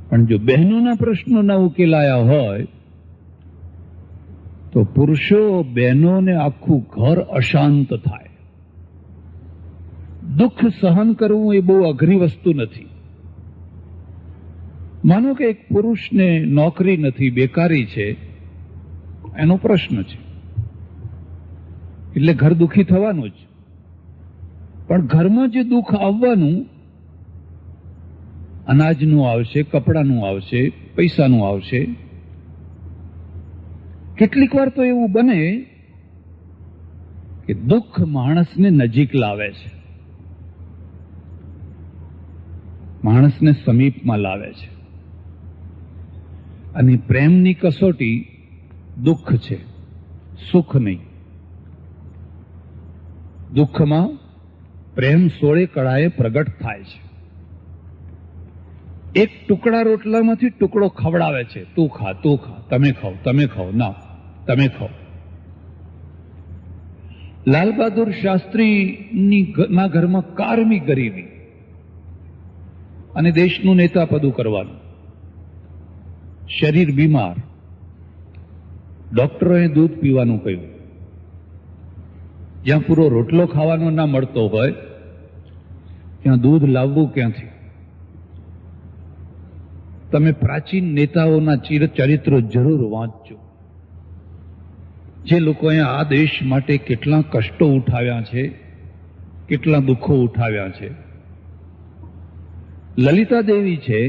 પણ જો બહેનોના પ્રશ્નો ન ઉકેલાયા હોય તો પુરુષો, બહેનોને આખું ઘર અશાંત થાય. દુઃખ સહન કરવું એ બહુ અઘરી વસ્તુ નથી. માનો કે એક પુરુષને નોકરી નથી, બેકારી છે, એનો પ્રશ્ન છે, એટલે ઘર દુઃખી થવાનું જ. પણ ઘરમાં જે દુઃખ આવવાનું, અનાજનું આવશે, કપડાનું આવશે, પૈસાનું આવશે. કેટલીક વાર તો એવું બને કે દુઃખ માણસને નજીક લાવે છે, માણસને સમીપમાં લાવે છે. અને પ્રેમની કસોટી દુઃખ છે, સુખ નહીં. દુઃખમાં પ્રેમ 16 કળાએ પ્રગટ થાય છે. એક ટુકડા રોટલામાંથી ટુકડો ખવડાવે છે, તું ખા, તું ખા, તમે ખાઓ, તમે ખાઓ, ના તમે ખાઓ. લાલ બહાદુર શાસ્ત્રીના ઘરમાં કારમી ગરીબી, અને દેશનું નેતા પદું કરવાનું. શરીર બીમાર, ડોક્ટરોએ દૂધ પીવાનું કહ્યું. જ્યાં પૂરો રોટલો ખાવાનો ના મળતો હોય ત્યાં દૂધ લાવવું ક્યાંથી? તમે પ્રાચીન નેતાઓના ચરિત્રો જરૂર વાંચજો. જે લોકોએ આ દેશ માટે કેટલા કષ્ટો ઉઠાવ્યા છે, કેટલા દુઃખો ઉઠાવ્યા છે. લલિતા દેવી છે,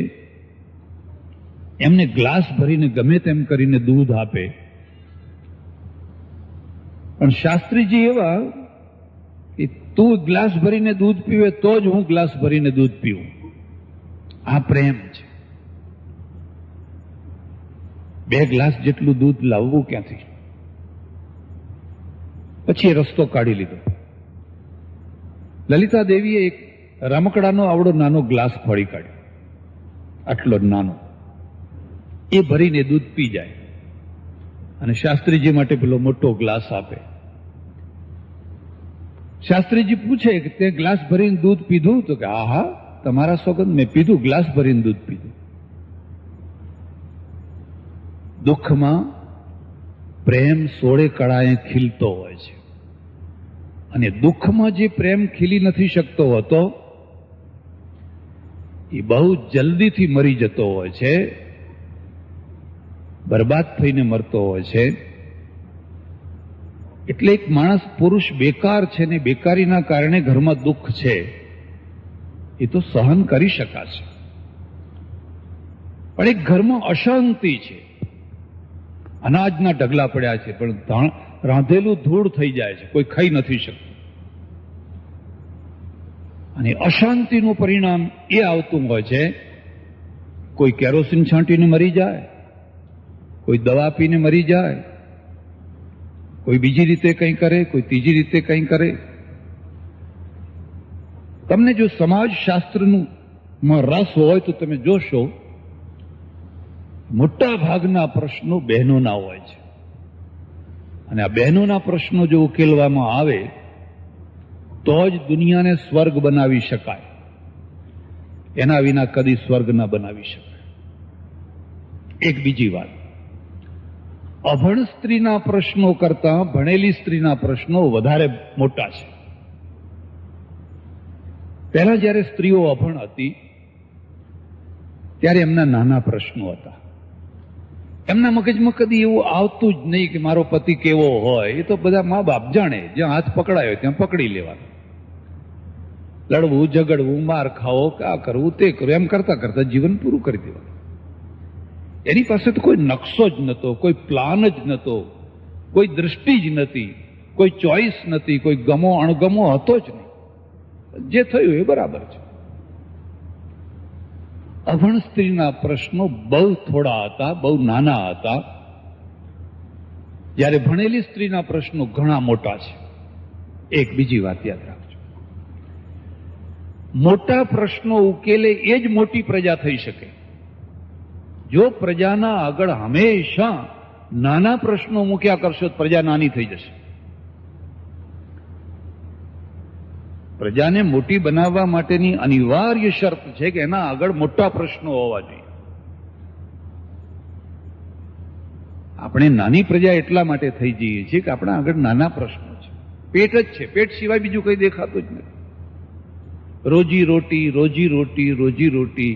એમને ગ્લાસ ભરીને ગમે તેમ કરીને દૂધ આપે, પણ શાસ્ત્રીજી એવા કે તું ગ્લાસ ભરીને દૂધ પીવે તો જ હું ગ્લાસ ભરીને દૂધ પીવું. આ પ્રેમ છે. 2 ગ્લાસ જેટલું દૂધ લાવવું ક્યાંથી? પછી એ રસ્તો કાઢી લીધો. લલિતા દેવીએ એક રમકડાનો આવડો નાનો ગ્લાસ ફોડી કાઢ્યો, આટલો નાનો. એ ભરીને દૂધ પી જાય અને શાસ્ત્રીજી માટે પેલો મોટો ગ્લાસ આપે. શાસ્ત્રીજી પૂછે કે તે ગ્લાસ ભરીને દૂધ પીધું? તો કે હા હા, તમારા સોગંદ મેં પીધું, ગ્લાસ ભરીને દૂધ પીધું. દુઃખમાં પ્રેમ સોળે કળાએ ખીલતો હોય છે, અને દુઃખમાં જે પ્રેમ ખીલી નથી શકતો હોતો એ બહુ જલ્દીથી મરી જતો હોય છે, બરબાદ થઈને મરતો હોય છે. એટલે એક માણસ, પુરુષ બેકાર છે ને બેકારીના કારણે ઘરમાં દુઃખ છે, એ તો સહન કરી શકાશે. પણ એક ઘરમાં અશાંતિ છે, અનાજના ઢગલા પડ્યા છે પણ રાંધેલું ધૂળ થઈ જાય છે, કોઈ ખાઈ નથી શકતું. અને અશાંતિનું પરિણામ એ આવતું હોય છે, કોઈ કેરોસીન છાંટીને મરી જાય, કોઈ દવા પીને મરી જાય, કોઈ બીજી રીતે કંઈ કરે, કોઈ ત્રીજી રીતે કંઈ કરે. તમને જો સમાજશાસ્ત્રનું રસ હોય તો તમે જોશો મોટા ભાગના પ્રશ્નો બહેનોના હોય છે, અને આ બહેનોના પ્રશ્નો જો ઉકેલવામાં આવે તો જ દુનિયાને સ્વર્ગ બનાવી શકાય. એના વિના કદી સ્વર્ગ ના બનાવી શકાય. એક બીજી વાત, અભણ સ્ત્રીના પ્રશ્નો કરતા ભણેલી સ્ત્રીના પ્રશ્નો વધારે મોટા છે. પહેલા જ્યારે સ્ત્રીઓ અભણ હતી ત્યારે એમના નાના પ્રશ્નો હતા. એમના મગજમાં કદી એવું આવતું જ નહીં કે મારો પતિ કેવો હોય. એ તો બધા મા બાપ જાણે, જ્યાં હાથ પકડાયો ત્યાં પકડી લેવાનો. લડવું, ઝઘડવું, માર ખાવો, આ કરવું, તે કરવું, એમ કરતા કરતા જીવન પૂરું કરી દેવાનું. એની પાસે તો કોઈ નકશો જ નહોતો, કોઈ પ્લાન જ નહોતો, કોઈ દૃષ્ટિ જ નથી, કોઈ ચોઈસ નથી, કોઈ ગમો અણગમો હતો જ નહીં. જે થયું એ બરાબર છે. અભણ સ્ત્રીના પ્રશ્નો બહુ થોડા હતા, બહુ નાના હતા. જ્યારે ભણેલી સ્ત્રીના પ્રશ્નો ઘણા મોટા છે. એક બીજી વાત યાદ રાખજો, મોટા પ્રશ્નો ઉકેલે એ જ મોટી પ્રજા થઈ શકે. જો પ્રજાના આગળ હંમેશા નાના પ્રશ્નો મૂક્યા કરશો તો પ્રજા નાની થઈ જશે. પ્રજાને મોટી બનાવવા માટેની અનિવાર્ય શરત છે કે એના આગળ મોટા પ્રશ્નો હોવા જોઈએ. આપણે નાની પ્રજા એટલા માટે થઈ જઈએ છીએ કે આપણા આગળ નાના પ્રશ્નો છે. પેટ જ છે, પેટ સિવાય બીજું કંઈ દેખાતું જ નથી. રોજી રોટી, રોજી રોટી, રોજી રોટી,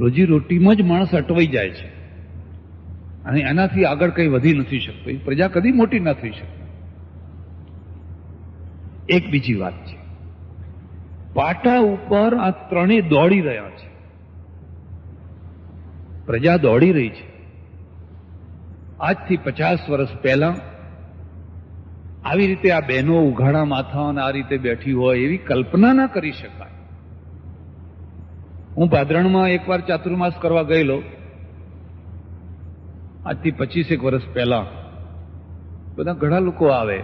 રોજી રોટીમાં જ માણસ અટવાઈ જાય છે, અને એનાથી આગળ કંઈ વધી નથી શકતો. એ પ્રજા કદી મોટી ના થઈ શકે. એક બીજી વાત છે, પાટા ઉપર આ ત્રણેય દોડી રહ્યા છે. પ્રજા દોડી રહી છે. આજથી 50 વર્ષ પહેલા આવી રીતે આ બહેનો ઉઘાડા માથા અને આ રીતે બેઠી હોય એવી કલ્પના ના કરી શકાય. હું ભાદરણમાં એકવાર ચાતુર્માસ કરવા ગયેલો, આજથી 25 વર્ષ પહેલા. બધા ઘણા લોકો આવે.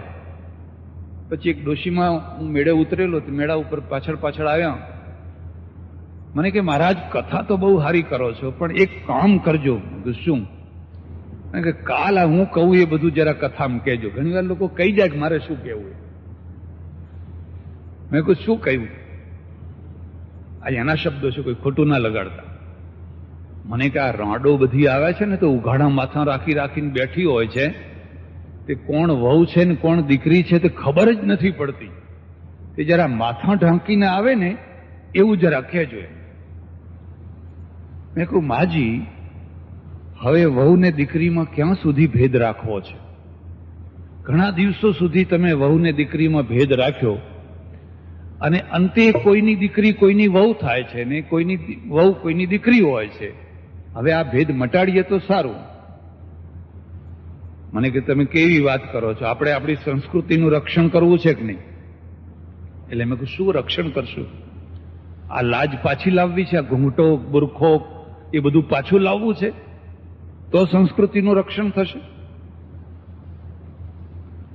પછી એક ડોશીમાં હું મેળે ઉતરેલો, મેળા ઉપર પાછળ પાછળ આવ્યા. મને કે મહારાજ કથા તો બહુ સારી કરો છો, પણ એક કામ કરજો. શું? કે કાલ હું કહું એ બધું જરા કથામાં કહેજો. ઘણી વાર લોકો કહી જાય કે મારે શું કહેવું. મેં કહ્યું શું કહ્યું? આ એના શબ્દો છે, કોઈ ખોટું ના લગાડતા. મને કે આ રાંડો બધી આવે છે ને તો ઉઘાડા માથા રાખી રાખીને બેઠી હોય છે, તે કોણ વહુ છે ને કોણ દીકરી છે તે ખબર જ નથી પડતી. તે જરા માથા ઢાંકીને આવે ને એવું જરા કહેજો. મેં કહું, માજી, હવે વહુ ને દીકરીમાં ક્યાં સુધી ભેદ રાખવો છે? ઘણા દિવસો સુધી તમે વહુ ને દીકરીમાં ભેદ રાખ્યો અને અંતે કોઈની દીકરી કોઈની વહુ થાય છે ને કોઈની વહુ કોઈની દીકરી હોય છે. હવે આ ભેદ મટાડીએ તો સારું. મને કે તમે કેવી વાત કરો છો? આપણે આપણી સંસ્કૃતિનું રક્ષણ કરવું છે કે નહીં? એટલે મેં કહ્યું, શું રક્ષણ કરશું? આ લાજ પાછી લાવવી છે? આ ઘૂંઘટો, બુરખો એ બધું પાછું લાવવું છે તો સંસ્કૃતિનું રક્ષણ થશે?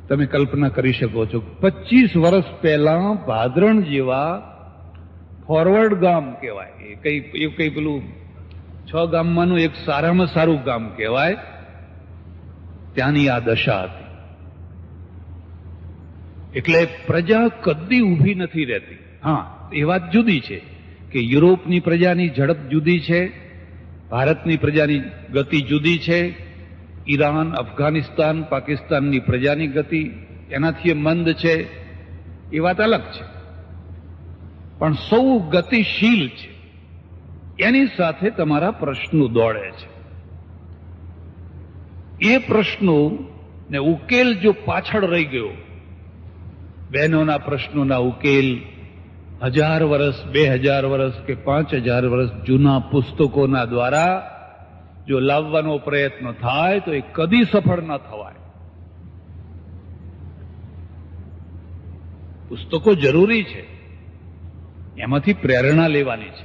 તમે કલ્પના કરી શકો છો, 25 વર્ષ પહેલા ભાદરણ જેવા ફોરવર્ડ ગામ કહેવાય, એ કઈ પેલું 6 ગામમાંનું એક સારામાં સારું ગામ કહેવાય, ત્યાંની આ દશા હતી. એટલે પ્રજા કદી ઊભી નથી રહેતી. હા, એ વાત જુદી છે કે યુરોપની પ્રજાની ઝડપ જુદી છે, ભારતની પ્રજાની ગતિ જુદી છે, ઈરાન, અફઘાનિસ્તાન, પાકિસ્તાનની પ્રજાની ગતિ એનાથી મંદ છે, એ વાત અલગ છે. પણ સૌ ગતિશીલ છે. એની સાથે તમારા પ્રશ્નો દોડે છે. એ પ્રશ્નો ને ઉકેલ જો પાછળ રહી ગયો, બહેનોના પ્રશ્નોના ઉકેલ 1000 વર્ષ, 2000 વર્ષ કે 5000 વર્ષ જૂના પુસ્તકોના દ્વારા જો લાવવાનો પ્રયત્ન થાય તો એ કદી સફળ ન થવાય. પુસ્તકો જરૂરી છે, એમાંથી પ્રેરણા લેવાની છે,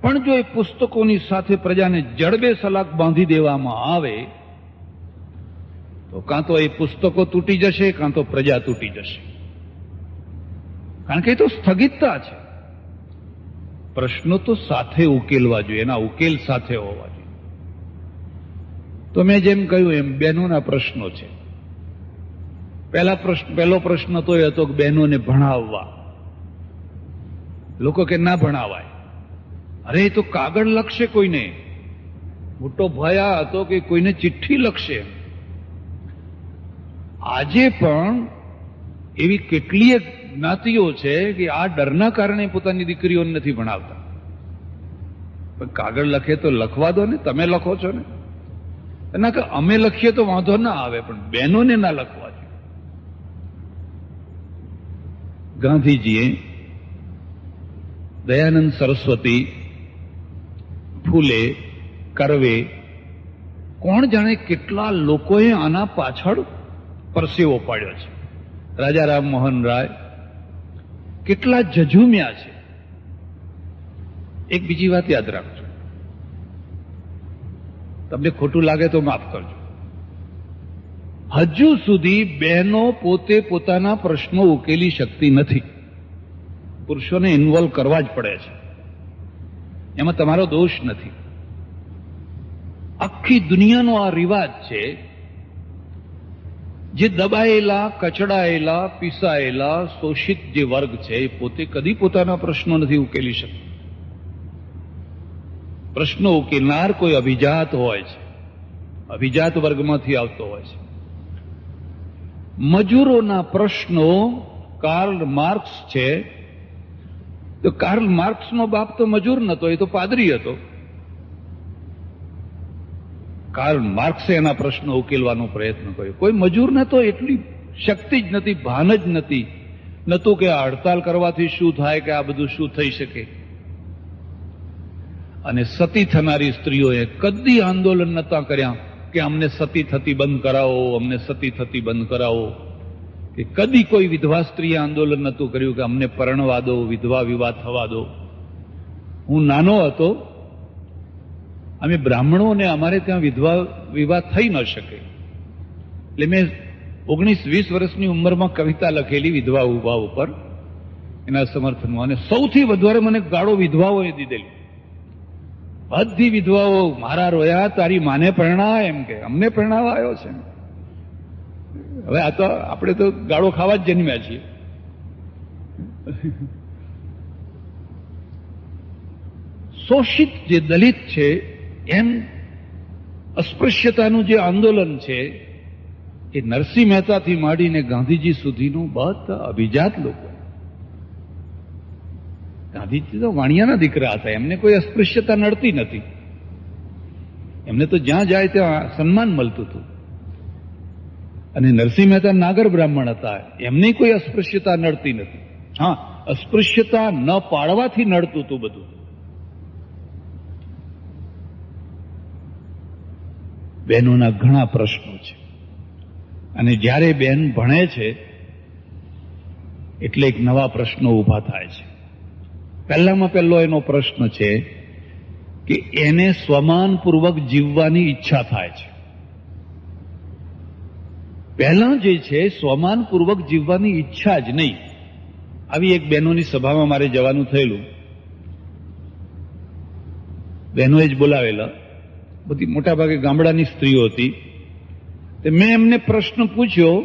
પણ જો એ પુસ્તકોની સાથે પ્રજાને જડબે સલાક બાંધી દેવામાં આવે તો કાં તો એ પુસ્તકો તૂટી જશે, કાં તો પ્રજા તૂટી જશે. કારણ કે એ તો સ્થગિતતા છે. પ્રશ્નો તો સાથે ઉકેલવા જોઈએ, એના ઉકેલ સાથે હોવા જોઈએ. તો મેં જેમ કહ્યું એમ બહેનોના પ્રશ્નો છે. પહેલો પ્રશ્ન તો એ હતો કે બહેનોને ભણાવવા. લોકો કે ના ભણાવાય. અરે એ તો કાગળ લખશે કોઈને. મોટો ભય આ હતો કે કોઈને ચિઠ્ઠી લખશે. આજે પણ એવી કેટલીય જ્ઞાતિઓ છે કે આ ડરના કારણે પોતાની દીકરીઓને નથી ભણાવતા. પણ કાગળ લખે તો લખવા દો ને, તમે લખો છો ને. ના કે અમે લખીએ તો વાંધો ના આવે, પણ બહેનોને ના લખવા જોઈએ. ગાંધીજીએ, દયાનંદ સરસ્વતી, ફૂલે, કર્વે, કોણ જાણે કેટલા લોકોએ આના પાછળ પરસેવો પાડ્યો છે. રાજા રામમોહન રાય કેટલા ઝઝૂમ્યા છે. એક બીજી વાત યાદ રાખજો, તમને ખોટું લાગે તો માફ કરજો. હજુ સુધી બહેનો પોતે પોતાના પ્રશ્નો ઉકેલી શકતી નથી. પુરુષોને ઇન્વોલ્વ કરવા જ પડે છે. એમાં તમારો દોષ નથી. આખી દુનિયાનો આ રિવાજ છે. જે દબાયેલા, કચડાયેલા, પીસાયેલા, શોષિત જે વર્ગ છે એ પોતે કદી પોતાના પ્રશ્નો નથી ઉકેલી શકતો. પ્રશ્નો ઉકેલનાર કોઈ અભિજાત હોય છે, અભિજાત વર્ગમાંથી આવતો હોય છે. મજૂરોના પ્રશ્નો કાર્લ માર્ક્સ છે. તો કાર્લ માર્ક્સનો બાપ તો મજૂર નતો, એ તો પાદરી હતો. કાર્લ માર્ક્સે એના પ્રશ્નો ઉકેલવાનો પ્રયત્ન કર્યો. કોઈ મજૂર નતો, એટલી શક્તિ જ નથી, ભાન જ નથી. નતું કે આ હડતાલ કરવાથી શું થાય, કે આ બધું શું થઈ શકે. અને સતી થનારી સ્ત્રીઓએ કદી આંદોલન નતા કર્યા કે અમને સતી થતી બંધ કરાવો, અમને સતી થતી બંધ કરાવો. કે કદી કોઈ વિધવા સ્ત્રીએ આંદોલન નતું કર્યું કે અમને પરણવા દો, વિધવા વિવાહ થવા દો. હું નાનો હતો, અમે બ્રાહ્મણો અને અમારે ત્યાં વિધવા વિવાહ થઈ ન શકે. એટલે મેં 19-20 વર્ષની ઉંમરમાં કવિતા લખેલી વિધવા વિવાહ ઉપર, એના સમર્થનમાં. અને સૌથી વધારે મને ગાળો વિધવાઓએ દીધેલી. બધી વિધવાઓ મારા રોયા, તારી માને પરણા, એમ કે અમને પરણાવા આવ્યો છે. હવે આ તો આપણે તો ગાળો ખાવા જ જન્મ્યા છીએ. શોષિત જે દલિત છે એમ અસ્પૃશ્યતાનું જે આંદોલન છે એ નરસિંહ મહેતાથી માંડીને ગાંધીજી સુધીનું બધા અભિજાત લોકો. ગાંધીજી તો વાણિયાના દીકરા હતા, એમને કોઈ અસ્પૃશ્યતા નડતી નથી. એમને તો જ્યાં જાય ત્યાં સન્માન મળતું હતું. અને નરસિંહ મહેતા નાગર બ્રાહ્મણ હતા, એમને કોઈ અસ્પૃશ્યતા નડતી નથી. હા, અસ્પૃશ્યતા ન પાડવાથી નડતું હતું બધું. બહેનોના ઘણા પ્રશ્નો છે અને જ્યારે બહેન ભણે છે એટલે એક નવા પ્રશ્નો ઊભા થાય છે. પહેલામાં પહેલો એનો પ્રશ્ન છે કે એને સ્વમાનપૂર્વક જીવવાની ઈચ્છા થાય છે. પહેલા જે છે સ્વમાનપૂર્વક જીવવાની ઈચ્છા જ નહીં. આવી એક બહેનોની સભામાં મારે જવાનું થયેલું. બહેનોએ જ બોલાવેલા, બધી મોટાભાગે ગામડાની સ્ત્રીઓ હતી. મેં એમને પ્રશ્ન પૂછ્યો,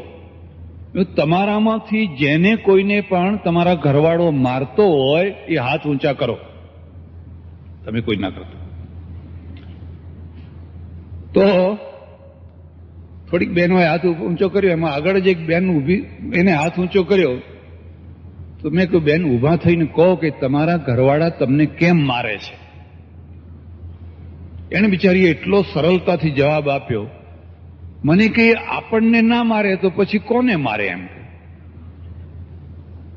તમારામાંથી જેને કોઈને પણ તમારા ઘરવાળો મારતો હોય એ હાથ ઊંચા કરો. તમે કોઈ ના કરતો. તો થોડીક બહેનોએ હાથ ઊંચો કર્યો. એમાં આગળ જ એક બેન ઊભી, એને હાથ ઊંચો કર્યો. તો મેં કહ્યું, બેન ઊભા થઈને કહો કે તમારા ઘરવાળા તમને કેમ મારે છે. એને બિચારીએ એટલો સરળતાથી જવાબ આપ્યો. મને કે આપણને ના મારે તો પછી કોને મારે એમ.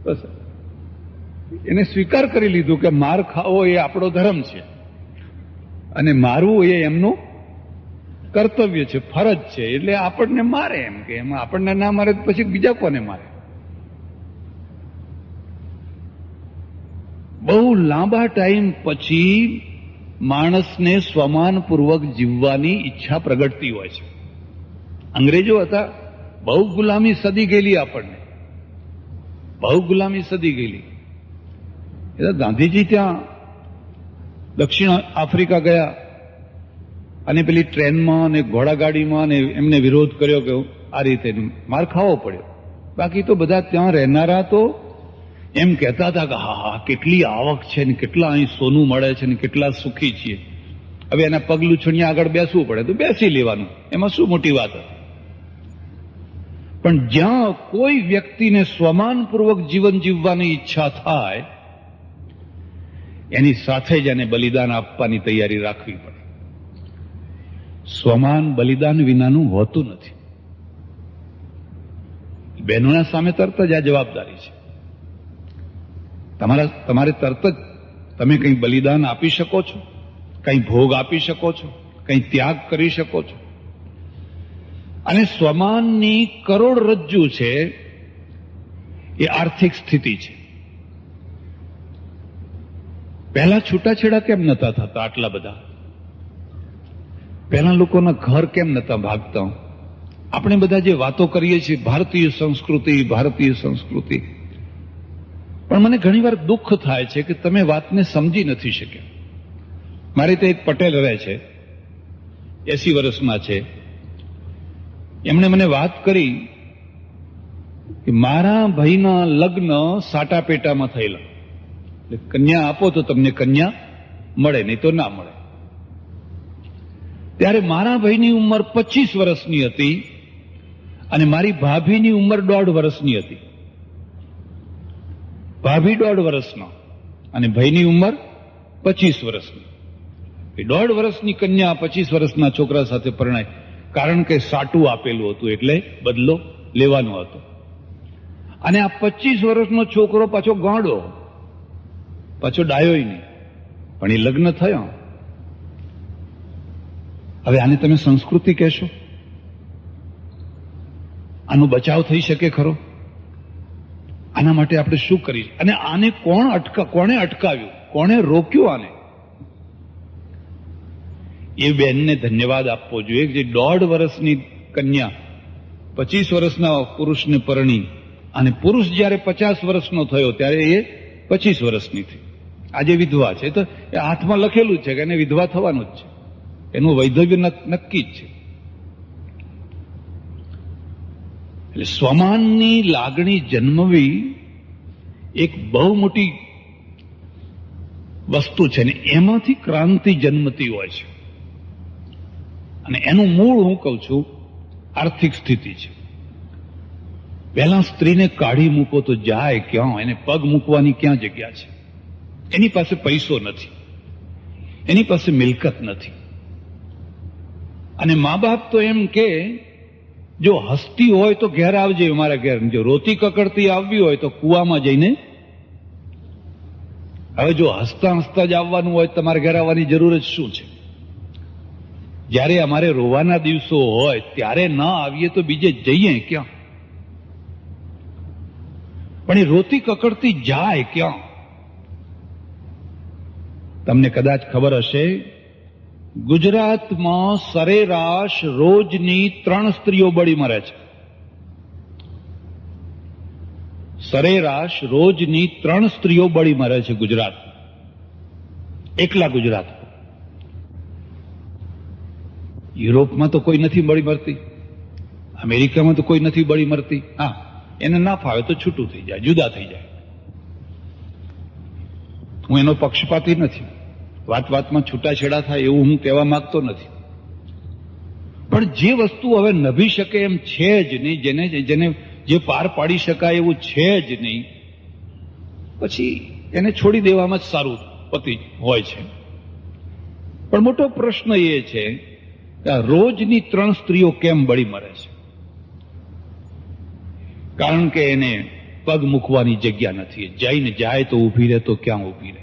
બસ એને સ્વીકાર કરી લીધું કે માર ખાવો એ આપણો ધર્મ છે અને મારવું એ એમનું કર્તવ્ય છે, ફરજ છે. એટલે આપણને મારે એમ કે એમાં આપણને ના મારે તો પછી બીજા કોને મારે. બહુ લાંબા ટાઈમ પછી માણસને સ્વમાનપૂર્વક જીવવાની ઈચ્છા પ્રગટતી હોય છે. અંગ્રેજો હતા, બહુ ગુલામી સદી ગયેલી આપણને, બહુ ગુલામી સદી ગયેલી. એટલે ગાંધીજી ત્યાં દક્ષિણ આફ્રિકા ગયા અને પેલી ટ્રેનમાં અને ઘોડાગાડીમાં ને એમને વિરોધ કર્યો કે આ રીતે માર ખાવો પડ્યો. બાકી તો બધા ત્યાં રહેનારા તો એમ કહેતા હતા કે હા હા કેટલી આવક છે ને કેટલા અહીં સોનું મળે છે ને કેટલા સુખી છીએ. હવે એના પગલું છોડીને આગળ બેસવું પડે તો બેસી લેવાનું, એમાં શું મોટી વાત હતી. પણ જ્યાં કોઈ વ્યક્તિને સ્વમાનપૂર્વક જીવન જીવવાની ઈચ્છા થાય એની સાથે જ એને બલિદાન આપવાની તૈયારી રાખવી પડે. સ્વમાન બલિદાન વિનાનું હોતું નથી. બહેનોના સામે તરત જ આ જવાબદારી છે. તમારે તરત જ તમે કંઈ બલિદાન આપી શકો છો, કંઈ ભોગ આપી શકો છો, કંઈ ત્યાગ કરી શકો છો. અને સ્વમાનની કરોડરજ્જુ છે એ આર્થિક સ્થિતિ છે. પહેલા છૂટાછેડા કેમ નતા થતા આટલા બધા? પહેલા લોકોના ઘર કેમ નતા ભાગતા? આપણે બધા જે વાતો કરીએ છીએ ભારતીય સંસ્કૃતિ, ભારતીય સંસ્કૃતિ, પણ મને ઘણીવાર દુઃખ થાય છે કે તમે વાતને સમજી નથી શક્યા. મારી તો એક પટેલ રહે છે, 80 વર્ષના છે. એમણે મને વાત કરી કે મારા ભાઈના લગ્ન સાટાપેટામાં થયેલા. કન્યા આપો તો તમને કન્યા મળે, નહીં તો ના મળે. ત્યારે મારા ભાઈની ઉંમર 25 વર્ષની હતી અને મારી ભાભીની ઉંમર 1.5 વર્ષની હતી. ભાભી 1.5 વર્ષનો અને ભાઈની ઉંમર 25 વર્ષની. 1.5 વર્ષની કન્યા 25 વર્ષના છોકરા સાથે પરણાય, કારણ કે સાટું આપેલું હતું એટલે બદલો લેવાનો હતો. અને આ 25 વર્ષનો છોકરો પાછો ગાંડો, પાછો ડાયોય નહીં, પણ એ લગ્ન થયો. હવે આને તમે સંસ્કૃતિ કહેશો? આનો બચાવ થઈ શકે ખરો? આના માટે આપણે શું કરીએ? અને આને કોણે અટકાવ્યું, કોણે રોક્યું આને? એ બેનને ધન્યવાદ આપવો જોઈએ જે 1.5 વર્ષની કન્યા 25 વર્ષના પુરુષને પરણી, અને પુરુષ જયારે 50 વર્ષનો થયો ત્યારે એ 25 વર્ષની થઈ. આજે વિધવા છે તો એ હાથમાં લખેલું છે કે એને વિધવા થવાનું જ છે, એનું વૈધવ્ય નક્કી જ છે. એટલે સ્વમાનની લાગણી જન્મવી એક બહુ મોટી વસ્તુ છે ને એમાંથી ક્રાંતિ જન્મતી હોય છે. અને એનું મૂળ હું કહું છું આર્થિક સ્થિતિ છે. પહેલા સ્ત્રીને કાઢી મૂકો તો જાય ક્યાં? એને પગ મૂકવાની ક્યાં જગ્યા છે? એની પાસે પૈસો નથી, એની પાસે મિલકત નથી. અને મા બાપ તો એમ કે જો હસતી હોય તો ઘેર આવજે અમારા ઘેર, જો રોતી કકડતી આવવી હોય તો કુવામાં જઈને. હવે જો હસતા હસતા જ આવવાનું હોય તમારે ઘેર આવવાની જરૂર જ શું છે? જ્યારે અમારે રોવાના દિવસો હોય ત્યારે ન આવીએ તો બીજે જઈએ ક્યાં? પણ એ રોતી કકડતી જાય ક્યાં? તમને કદાચ ખબર હશે, ગુજરાતમાં સરેરાશ રોજની 3 સ્ત્રીઓ બળી મરે છે. સરેરાશ રોજની 3 સ્ત્રીઓ બળી મરે છે ગુજરાત, એકલા ગુજરાત. યુરોપમાં તો કોઈ નથી બળી મરતી, અમેરિકામાં તો કોઈ નથી બળી મરતી. હા, એને ના ફાવે તો છૂટું થઈ જાય, જુદા થઈ જાય. હું એનો પક્ષપાતી નથી, વાત વાતમાં છૂટાછેડા થાય એવું હું કહેવા માંગતો નથી. પણ જે વસ્તુ હવે નભી શકે એમ છે જ નહીં, જેને જે પાર પાડી શકાય એવું છે જ નહીં, પછી એને છોડી દેવામાં જ સારું પતિ હોય છે. પણ મોટો પ્રશ્ન એ છે કે આ રોજની 3 સ્ત્રીઓ કેમ બળી મરે છે? કારણ કે એને પગ મૂકવાની જગ્યા નથી. જઈને જાય તો ઊભી રહે તો ક્યાં ઊભી રહે?